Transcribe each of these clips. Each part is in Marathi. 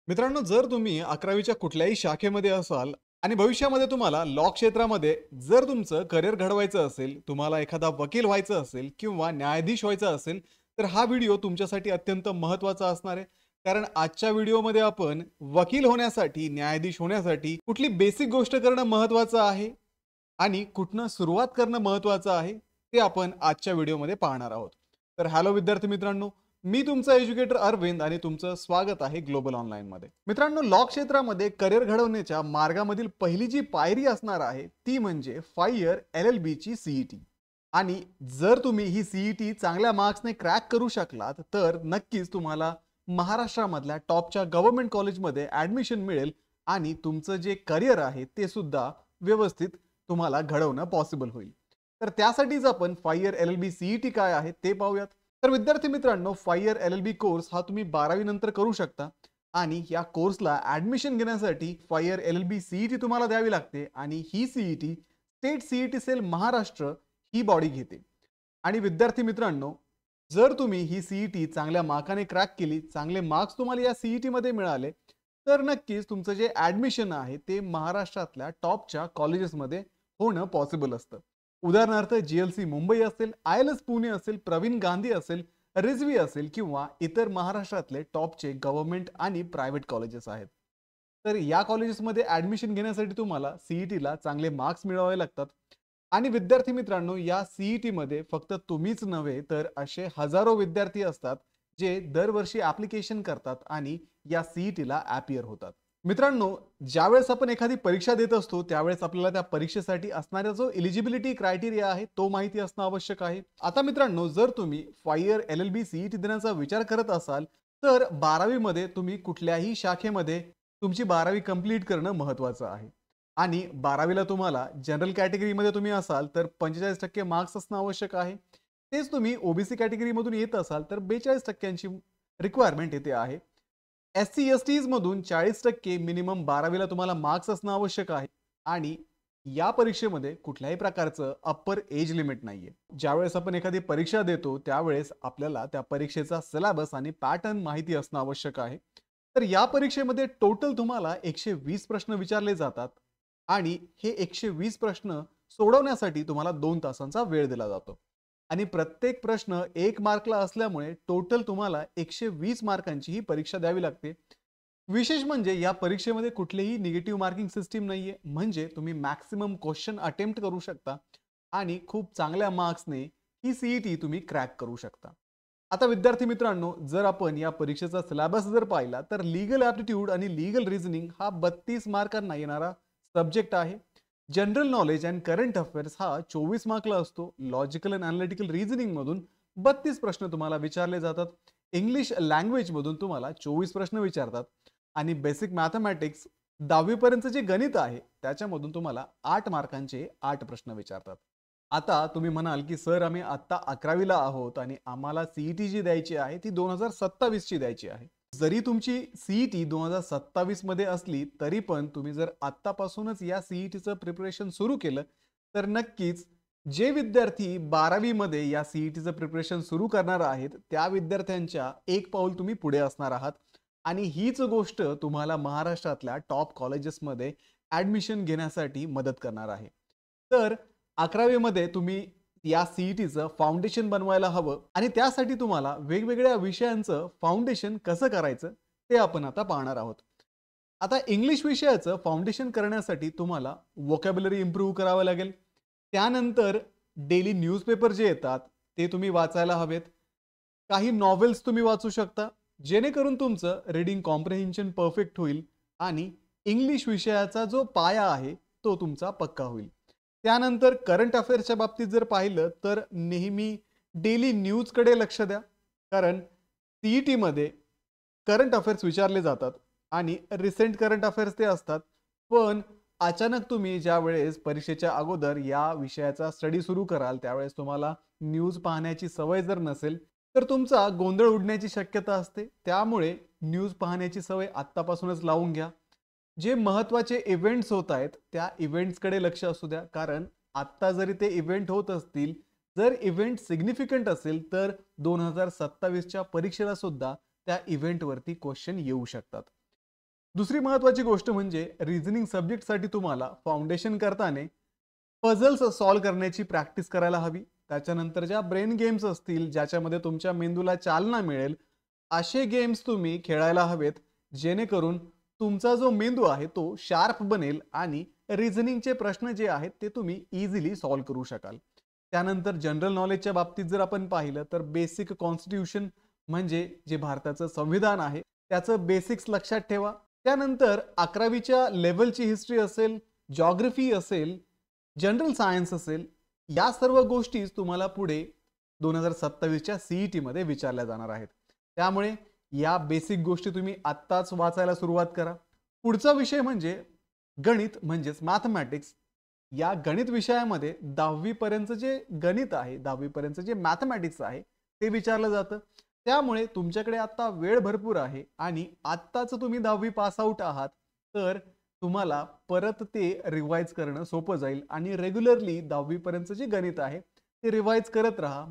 मित्रांनो, जर तुम्ही 11वीच्या कुठल्याही शाखेमध्ये असाल आणि भविष्यामध्ये तुम्हाला लॉ क्षेत्रामध्ये जर तुमचं करिअर घडवायचं असेल, तुम्हाला एखादा वकील व्हायचं असेल किंवा न्यायाधीश व्हायचं असेल, तर हा व्हिडिओ तुमच्यासाठी अत्यंत महत्त्वाचा असणार आहे. कारण आजच्या व्हिडिओमध्ये आपण वकील होण्यासाठी, न्यायाधीश होण्यासाठी कुठली बेसिक गोष्ट करणं महत्त्वाचं आहे आणि कुठनं सुरुवात करणं महत्त्वाचं आहे, ते आपण आजच्या व्हिडिओमध्ये पाहणार आहोत. तर हॅलो विद्यार्थी मित्रांनो, मी तुमचा एज्युकेटर अरविंद आणि तुमचं स्वागत आहे ग्लोबल ऑनलाईन मध्ये. मित्रांनो, लॉ क्षेत्रामध्ये करिअर घडवण्याच्या मार्गामधील पहिली जी पायरी असणार आहे ती म्हणजे 5 इयर LLB ची सीईटी. आणि जर तुम्ही ही सीईटी चांगल्या मार्क्सने क्रॅक करू शकलात तर नक्कीच तुम्हाला महाराष्ट्रामधल्या टॉपच्या गव्हर्नमेंट कॉलेजमध्ये ऍडमिशन मिळेल आणि तुमचं जे करिअर आहे ते सुद्धा व्यवस्थित तुम्हाला घडवणं पॉसिबल होईल. तर त्यासाठीच आपण 5 इयर LLB सीईटी काय आहे ते पाहूयात. तर विद्यार्थी मित्रांनो, 5 इयर LLB कोर्स हा तुम्ही 12वी नंतर करू शकता आणि या कोर्सला ऍडमिशन घेण्यासाठी 5 इयर LLB सीईटी तुम्हाला द्यावी लागते आणि ही CET state CET cell Maharashtra ही बॉडी घेते. आणि विद्यार्थी मित्रांनो, जर तुम्ही ही सीईटी चांगल्या मार्काने क्रॅक केली, चांगले मार्क्स तुम्हाला या सीईटी मध्ये मिळाले, तर नक्कीच तुमचं जे ऍडमिशन आहे ते महाराष्ट्रातल्या टॉपच्या कॉलेजेसमध्ये होणं पॉसिबल असतं. उदाहरणार्थ GLC मुंबई असेल, ILS पुणे असेल, प्रवीण गांधी असेल, रिझवी असेल किंवा इतर महाराष्ट्रातले टॉपचे गव्हर्नमेंट आणि प्रायव्हेट कॉलेजेस आहेत. तर या कॉलेजेसमध्ये ऍडमिशन घेण्यासाठी तुम्हाला सीईटीला चांगले मार्क्स मिळवावे लागतात. आणि विद्यार्थी मित्रांनो, या सीईटी मध्ये फक्त तुम्हीच नव्हे तर असे हजारो विद्यार्थी असतात जे दरवर्षी ऍप्लिकेशन करतात आणि या सीईटीला अपियर होतात. मित्रांनो, ज्यावेळेस आपण एखादी परीक्षा देत असतो त्यावेळेस आपल्याला त्या परीक्षेसाठी असणारा जो एलिजिबिलिटी क्रायटेरिया आहे तो माहिती असणं आवश्यक आहे. आता मित्रांनो, जर तुम्ही 5 इयर LLB सीईटी देण्याचा विचार करत असाल तर 12वी मध्ये तुम्ही कुठल्याही शाखेमध्ये तुमची 12वी कंप्लीट करणं महत्त्वाचं आहे. आणि 12वीला तुम्हाला जनरल कॅटेगरीमध्ये तुम्ही असाल तर 45% मार्क्स असणं आवश्यक आहे. तेच तुम्ही ओबीसी कॅटेगरीमधून येत असाल तर 42% रिक्वायरमेंट येते आहे. SC STs मधून 40% मिनिमम 12वीला तुम्हाला मार्क्स असणं आवश्यक आहे. आणि या परीक्षेमध्ये कुठल्याही प्रकारचं अप्पर एज लिमिट नाहीये. ज्यावेळेस आपण एखादी परीक्षा देतो त्यावेळेस आपल्याला त्या परीक्षेचा सिलेबस आणि पॅटर्न माहिती असणं आवश्यक आहे. तर या परीक्षेमध्ये टोटल तुम्हाला 120 प्रश्न विचारले जातात आणि हे 120 प्रश्न सोडवण्यासाठी तुम्हाला 2 तासांचा वेळ दिला जातो. आणि प्रत्येक प्रश्न 1 मार्कला असल्यामुळे टोटल तुम्हाला 120 मार्कांची ही परीक्षा द्यावी लागते. विशेष म्हणजे या परीक्षेमध्ये कुठलीही निगेटिव्ह मार्किंग सिस्टीम नाहीये, म्हणजे तुम्ही मॅक्सिमम क्वेश्चन अटेम्प्ट करू शकता आणि खूप चांगल्या मार्क्सने ही सीईटी तुम्ही क्रॅक करू शकता. आता विद्यार्थी मित्रांनो, जर आपण या परीक्षेचा सिलेबस जर पाहिला तर लीगल ॲप्टिट्यूड आणि लीगल रिझनिंग हा 32 मार्कांना येणारा सब्जेक्ट आहे. General knowledge and current affairs हा 24 मार्कला असतो. लॉजिकल अँड अनालिटिकल रिझनिंग मधून 32 प्रश्न तुम्हाला विचारले जातात. इंग्लिश लँग्वेज मधून तुम्हाला 24 प्रश्न विचारतात आणि बेसिक मॅथमॅटिक्स 10वी पर्यंत जे गणित आहे त्याच्यामधून तुम्हाला 8 मार्कांचे 8 प्रश्न विचारतात. आता तुम्ही म्हणाल की सर, आम्ही आता 11वीला आहोत आणि आम्हाला सीईटी जी द्यायची आहे ती 2027 ची द्यायची आहे. जरी तुमची सीईटी 2027 मध्ये असली तरी पण तुम्ही जर आत्तापासूनच या सीईटीचं प्रिपरेशन सुरू केलं तर नक्कीच जे विद्यार्थी 12वी मध्ये या सीईटीचं प्रिपरेशन सुरू करणार आहेत त्या विद्यार्थ्यांच्या एक पाऊल तुम्ही पुढे असणार आहात. आणि हीच गोष्ट तुम्हाला महाराष्ट्रातल्या टॉप कॉलेजेसमध्ये ऍडमिशन घेण्यासाठी मदत करणार आहे. तर 11वी मध्ये तुम्ही या सीईटीचं फाउंडेशन बनवायला हवं आणि त्यासाठी तुम्हाला वेगवेगळ्या विषयांचं फाउंडेशन कसं करायचं ते आपण आता पाहणार आहोत. आता इंग्लिश विषयाचं फाउंडेशन करण्यासाठी तुम्हाला व्होकॅब्युलरी इम्प्रूव्ह करावं लागेल. त्यानंतर डेली न्यूजपेपर जे येतात ते तुम्ही वाचायला हवेत. काही नॉवेल्स तुम्ही वाचू शकता जेणेकरून तुमचं रीडिंग कॉम्प्रिहेन्शन परफेक्ट होईल आणि इंग्लिश विषयाचा जो पाया आहे तो तुमचा पक्का होईल. त्यानंतर करंट अफेअर्सच्या बाबतीत जर पाहिलं तर नेहमी डेली न्यूजकडे लक्ष द्या, कारण सीईटी मध्ये करंट अफेअर्स विचारले जातात आणि रिसेंट करंट अफेअर्स ते असतात. पण अचानक तुम्ही ज्या वेळेस परीक्षेच्या अगोदर या विषयाचा स्टडी सुरू कराल त्यावेळेस तुम्हाला न्यूज पाहण्याची सवय जर नसेल तर तुमचा गोंधळ उडण्याची शक्यता असते. त्यामुळे न्यूज पाहण्याची सवय आत्तापासूनच लावून घ्या. जे महत्त्वाचे इव्हेंट्स होत आहेत त्या इव्हेंट्सकडे लक्ष असू द्या, कारण आत्ता जरी ते इव्हेंट होत असतील, जर इव्हेंट सिग्निफिकंट असेल तर 2027च्या परीक्षेला सुद्धा त्या इव्हेंटवरती क्वेश्चन येऊ शकतात. दुसरी महत्त्वाची गोष्ट म्हणजे रिझनिंग सब्जेक्टसाठी तुम्हाला फाउंडेशन करताना पझल्स सॉल्व्ह करण्याची प्रॅक्टिस करायला हवी. त्याच्यानंतर ज्या ब्रेन गेम्स असतील, ज्याच्यामध्ये तुमच्या मेंदूला चालना मिळेल, असे गेम्स तुम्ही खेळायला हवेत, जेणेकरून तुमचा जो मेंदू आहे तो शार्प बनेल आणि रिझनिंगचे प्रश्न जे आहेत ते तुम्ही इझिली सॉल्व्ह करू शकाल. त्यानंतर जनरल नॉलेजच्या बाबतीत जर आपण पाहिलं तर बेसिक कॉन्स्टिट्यूशन म्हणजे जे भारताचं संविधान आहे त्याचं बेसिक्स लक्षात ठेवा. त्यानंतर 11वीच्या लेव्हलची हिस्ट्री असेल, जिओग्राफी असेल, जनरल सायन्स असेल, या सर्व गोष्टी तुम्हाला पुढे 2027च्या सीईटी मध्ये विचारल्या जाणार आहेत. त्यामुळे या बेसिक गोष्टी तुम्ही आत्ताच वाचायला सुरुवात करा. पुढचा विषय म्हणजे गणित म्हणजेच मॅथमॅटिक्स. या गणित विषयामध्ये 10वी पर्यंत जे गणित आहे, 10वी पर्यंत जे मॅथमॅटिक्स आहे ते विचारलं जातं. त्यामुळे तुमच्याकडे आता वेळ भरपूर आहे आणि आत्ताच तुम्ही 10वी पास आउट आहात, तर तुम्हाला परत ते रिवाइज करणं सोपं जाईल आणि रेग्युलरली 10वी पर्यंत जे गणित आहे ते रिवाइज करत राहा.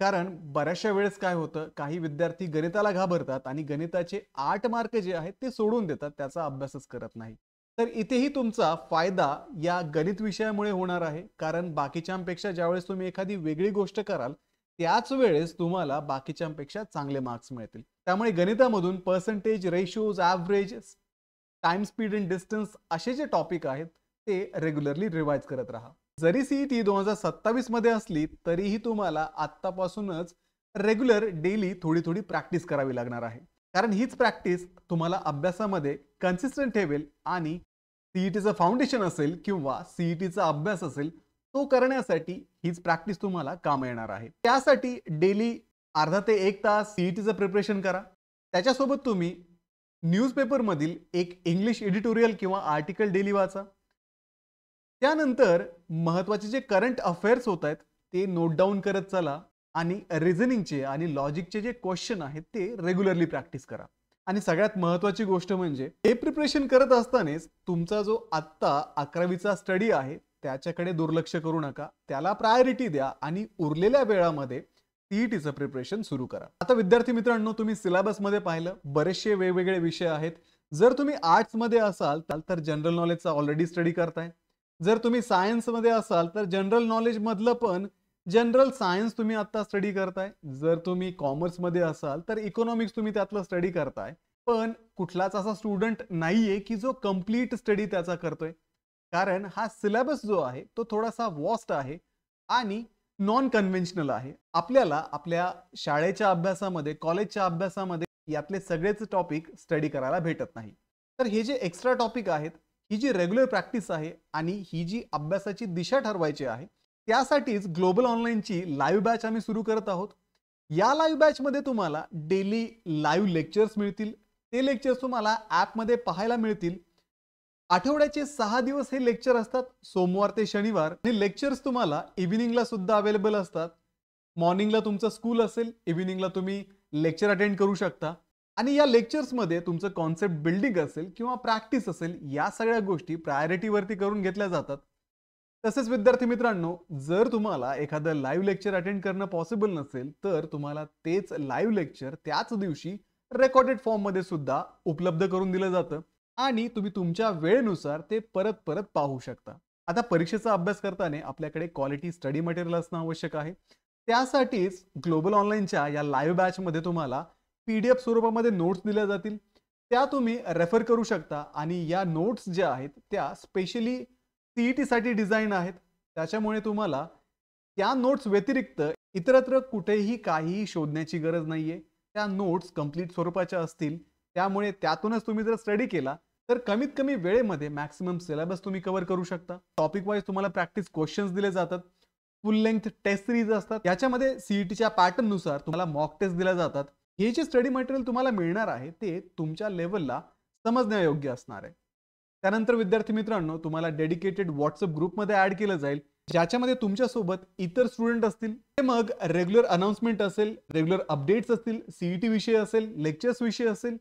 कारण बऱ्याचशा वेळेस काय होतं, काही विद्यार्थी गणिताला घाबरतात आणि गणिताचे 8 मार्क जे आहेत ते सोडून देतात, त्याचा अभ्यासच करत नाही. तर इथेही तुमचा फायदा या गणित विषयामुळे होणार आहे. कारण बाकीच्यांपेक्षा ज्यावेळेस तुम्ही एखादी वेगळी गोष्ट कराल त्याच वेळेस तुम्हाला बाकीच्यांपेक्षा चांगले मार्क्स मिळतील. त्यामुळे गणितामधून percentage, ratios, average, time, speed and distance असे जे टॉपिक आहेत ते रेग्युलरली रिवाइज करत राहा. जरी सीईटी 2027 मध्ये असली तरीही तुम्हाला आत्तापासूनच रेग्युलर डेली थोडी थोडी प्रॅक्टिस करावी लागणार आहे. कारण हीच प्रॅक्टिस तुम्हाला अभ्यासामध्ये कन्सिस्टंट ठेवेल आणि सीईटीचं फाउंडेशन असेल किंवा सीईटीचा अभ्यास असेल तो करण्यासाठी हीच प्रॅक्टिस तुम्हाला काम येणार आहे. त्यासाठी डेली अर्धा ते 1 तास सीईटीचं प्रिपरेशन करा. त्याच्यासोबत तुम्ही न्यूजपेपर मधील एक इंग्लिश एडिटोरियल किंवा आर्टिकल डेली वाचा. त्यानंतर महत्त्वाचे जे करंट अफेअर्स होत आहेत ते नोट डाऊन करत चला आणि रिझनिंगचे आणि लॉजिकचे जे क्वेश्चन आहेत ते रेग्युलरली प्रॅक्टिस करा. आणि सगळ्यात महत्त्वाची गोष्ट म्हणजे हे प्रिपरेशन करत असतानाच तुमचा जो आत्ता 11वीचा स्टडी आहे त्याच्याकडे दुर्लक्ष करू नका. त्याला प्रायोरिटी द्या आणि उरलेल्या वेळामध्ये सीईटीचं प्रिपरेशन सुरू करा. आता विद्यार्थी मित्रांनो, तुम्ही सिलेबस मध्ये पाहिलं बरेचसे वेगवेगळे विषय आहेत. जर तुम्ही आर्ट्स मध्ये असाल तर जनरल नॉलेजचा ऑलरेडी स्टडी करताय. जर तुम्ही सायन्स मध्ये असाल तर जनरल नॉलेज मधलं पण जनरल सायन्स तुम्ही आता स्टडी करताय. जर तुम्ही कॉमर्स मध्ये असाल तर इकॉनॉमिक्स तुम्ही त्यातलं स्टडी करताय. पण कुठलाच असा स्टुडंट नाहीये की जो कंप्लीट स्टडी त्याचा करतोय. कारण हा सिलेबस जो आहे तो थोडासा वॉस्ट आहे आणि नॉन कन्व्हेन्शनल आहे. आपल्याला आपल्या शाळेच्या अभ्यासामध्ये, कॉलेजच्या अभ्यासामध्ये यातले सगळेच टॉपिक स्टडी करायला भेटत नाही. तर हे जे एक्स्ट्रा टॉपिक आहेत, ही जी रेग्युलर प्रॅक्टिस आहे आणि ही जी अभ्यासाची दिशा ठरवायची आहे, त्यासाठीच ग्लोबल ऑनलाईनची लाईव्ह बॅच आम्ही सुरू करत आहोत. या लाईव्ह बॅचमध्ये तुम्हाला डेली लाईव्ह लेक्चर्स मिळतील. ते लेक्चर्स तुम्हाला ॲपमध्ये पाहायला मिळतील. आठवड्याचे 6 दिवस हे लेक्चर असतात, सोमवार ते शनिवार. आणि लेक्चर्स तुम्हाला इव्हिनिंगला सुद्धा अवेलेबल असतात. मॉर्निंगला तुमचं स्कूल असेल, इव्हिनिंगला तुम्ही लेक्चर अटेंड करू शकता. आणि या लेक्चर्समध्ये तुमचं कॉन्सेप्ट बिल्डिंग असेल किंवा प्रॅक्टिस असेल, या सगळ्या गोष्टी प्रायोरिटीवरती करून घेतल्या जातात. तसेच विद्यार्थी मित्रांनो, जर तुम्हाला एखादं लाईव्ह लेक्चर अटेंड करणं पॉसिबल नसेल तर तुम्हाला तेच लाईव्ह लेक्चर त्याच दिवशी रेकॉर्डेड फॉर्ममध्ये सुद्धा उपलब्ध करून दिलं जातं आणि तुम्ही तुमच्या वेळेनुसार ते परत परत पाहू शकता. आता परीक्षेचा अभ्यास करताना आपल्याकडे क्वालिटी स्टडी मटेरियल असणं आवश्यक आहे. त्यासाठीच ग्लोबल ऑनलाईनच्या या लाईव्ह बॅचमध्ये तुम्हाला PDF स्वरूपामध्ये नोट्स दिल्या जातील. त्या तुम्ही रेफर करू शकता आणि या नोट्स ज्या आहेत त्या स्पेशली सीईटी साठी डिझाइन आहेत. त्याच्यामुळे तुम्हाला त्या नोट्स व्यतिरिक्त इतरत्र कुठेही काहीही शोधण्याची गरज नाहीये. त्या नोट्स कंप्लीट स्वरूपाच्या असतील. त्यामुळे त्यातूनच तुम्ही जर स्टडी केला तर कमीत कमी वेळेमध्ये मॅक्सिमम सिलेबस तुम्ही कव्हर करू शकता. टॉपिक वाईज तुम्हाला प्रॅक्टिस क्वेश्चन्स दिले जातात. फुल लेंथ टेस्ट सिरीज असतात. याच्यामध्ये सीईटीच्या पॅटर्न नुसार तुम्हाला मॉक टेस्ट दिल्या जातात. हे जे स्टडी मटेरियल तुम्हाला मिळणार आहे ते तुमच्या लेवलला समजण्यायोग्य असणार आहे. त्यानंतर विद्यार्थी मित्रांनो, तुम्हाला डेडिकेटेड व्हॉट्सअप ग्रुपमध्ये ऍड केलं जाईल, ज्याच्यामध्ये तुमच्यासोबत इतर स्टुडंट असतील. ते मग रेग्युलर अनाउन्समेंट असेल, रेग्युलर अपडेट्स असतील, सीईटी विषय असेल, लेक्चर्स विषय असेल,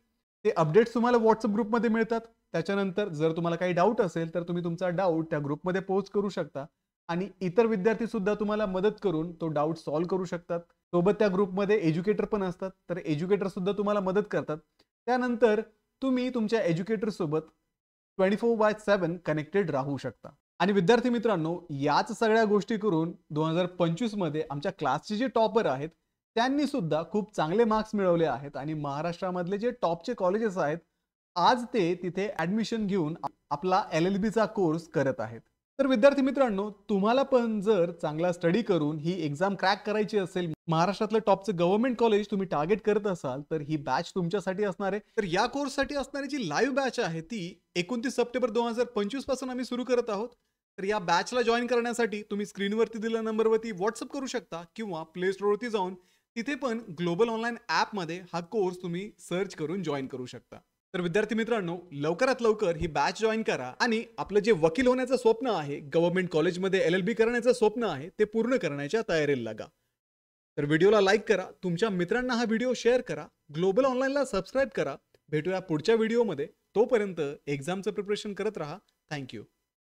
ते अपडेट्स तुम्हाला व्हॉट्सअप ग्रुपमध्ये मिळतात. त्याच्यानंतर जर तुम्हाला काही डाऊट असेल तर तुम्ही तुमचा डाऊट त्या ग्रुपमध्ये पोस्ट करू शकता आणि इतर विद्यार्थी सुद्धा तुम्हाला मदत करून तो डाऊट सॉल्व्ह करू शकतात. सोबत त्या ग्रुपमध्ये एज्युकेटर पण असतात, तर एज्युकेटर सुद्धा तुम्हाला मदत करतात. त्यानंतर तुम्ही तुमच्या एज्युकेटर सोबत 24/7 कनेक्टेड राहू शकता. आणि विद्यार्थी मित्रांनो, याच सगळ्या गोष्टी करून 2025 मध्ये आमच्या क्लासचे जे टॉपर आहेत त्यांनी सुद्धा खूप चांगले मार्क्स मिळवले आहेत आणि महाराष्ट्रामधले जे टॉपचे कॉलेजेस आहेत आज ते तिथे ऍडमिशन घेऊन आपला LLB चा कोर्स करत आहेत. तर विद्यार्थी मित्रांनो, तुम्हाला पण जर चांगला स्टडी करून ही एक्झाम क्रॅक करायची असेल, महाराष्ट्रातलं टॉपचं गव्हर्नमेंट कॉलेज तुम्ही टार्गेट करत असाल, तर ही बॅच तुमच्यासाठी असणार आहे. तर या कोर्ससाठी असणारी जी लाईव्ह बॅच आहे ती 29 सप्टेंबर 2025 पासून आम्ही सुरू करत आहोत. तर या बॅचला जॉईन करण्यासाठी तुम्ही स्क्रीनवरती दिलेल्या नंबरवरती व्हॉट्सअप करू शकता किंवा प्ले स्टोअरवरती जाऊन तिथे पण ग्लोबल ऑनलाईन ॲपमध्ये हा कोर्स तुम्ही सर्च करून जॉईन करू शकता. तर विद्यार्थी मित्रांनो, लवकरात लवकर ही बॅच जॉईन करा आणि आपलं जे वकील होण्याचं स्वप्न आहे, गव्हर्नमेंट कॉलेजमध्ये LLB करण्याचं स्वप्न आहे, ते पूर्ण करण्याच्या तयारीला लागा. तर व्हिडिओला लाईक करा, तुमच्या मित्रांना हा व्हिडिओ शेअर करा, ग्लोबल ऑनलाईनला सबस्क्राईब करा. भेटूया पुढच्या व्हिडिओमध्ये. तोपर्यंत एक्झामचं प्रिपरेशन करत राहा. थँक्यू.